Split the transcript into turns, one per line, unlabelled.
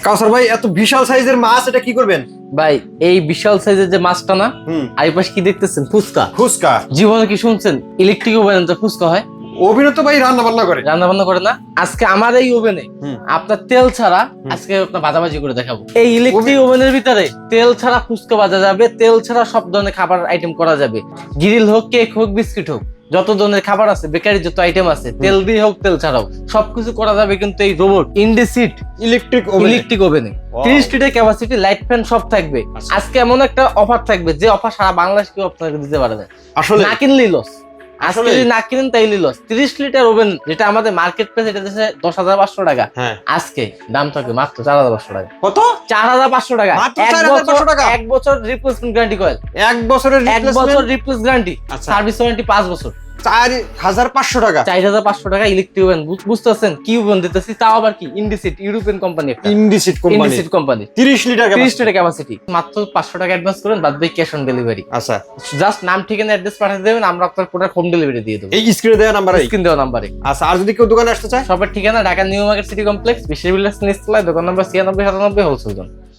কাউসার ভাই এত বিশাল সাইজের মাছ এটা কি করবেন?
ভাই এই বিশাল সাইজের যে মাছটা না, আইপাশ কি দেখতেছেন? ফুচকা।
ফুচকা
জীবনে কি শুনছেন ইলেকট্রিক ওভেনে ফুচকা হয়?
ওভেনে তো ভাই রান্না বান্না করে
না। আজকে আমার এই ওভেনে আপনার তেল ছাড়া আজকে আপনার ভাজাভাজি করে দেখাবো। এই ইলেকট্রিক ওভেনের ভিতরে তেল ছাড়া ফুচকা ভাজা যাবে, তেল ছাড়া সব ধরনের খাবার আইটেম করা যাবে। গ্রিল হোক, কেক হোক, বিস্কিট হোক, যত ধরনের খাবার আছে, বেকারি যত আইটেম আছে, তেল দিয়ে হোক তেল ছাড়াও সবকিছু করা যাবে কিন্তু এই রোবট ইন্ডিসিট ইলেকট্রিক ওভেনে। 30 লিটার ক্যাপাসিটি, লাইট ফ্যান সব থাকবে। আজকে এমন একটা অফার থাকবে যে অফার সারা বাংলাদেশ কেউ আপনাকে দিতে পারবে
আসলে
না, কিনলেই লস। আজকে যদি না কিনেন তাইলে লস। 30 লিটার ওভেন যেটা আমাদের মার্কেট প্রাইস এটা দিচ্ছে 10,500 টাকা, আজকে দাম থাকবে মাত্র 4,500 টাকা।
কত?
4,500 টাকা।
মাত্র 4,500 টাকা।
এক বছর রিপ্লেসমেন্ট গ্যারান্টি কয়েল,
এক বছরের
রিপ্লেস গ্যারান্টি, সার্ভিস ওয়ারেন্টি 5 বছর।
4,500 টাকা।
4,500 টাকা ইলেকট্রিক ওভেন। বুঝতেছেন কি ওভেন দিতেছি? তাও আবার কি Indesit, European company,
Indesit
company.
30 litre
30 litre capacity. মাত্র 500 টাকা অ্যাডভান্স করেন, বাদ বাকি ক্যাশ অন ডেলিভারি।
আচ্ছা,
জাস্ট নাম, ঠিকানা, অ্যাড্রেস পাঠিয়ে দেবেন, আমরা আপনার প্রোডাক্ট হোম ডেলিভারি দিয়ে দেবো
এই স্ক্রিনে দেওয়া নাম্বারে। আচ্ছা, আর যদি কেউ দোকানে আসতে চায়?
সবার ঠিকানা Dhaka new market city complex, 20 বিলাস নিচতলায়, দোকান নম্বর 96 97 হোলসেল জোন।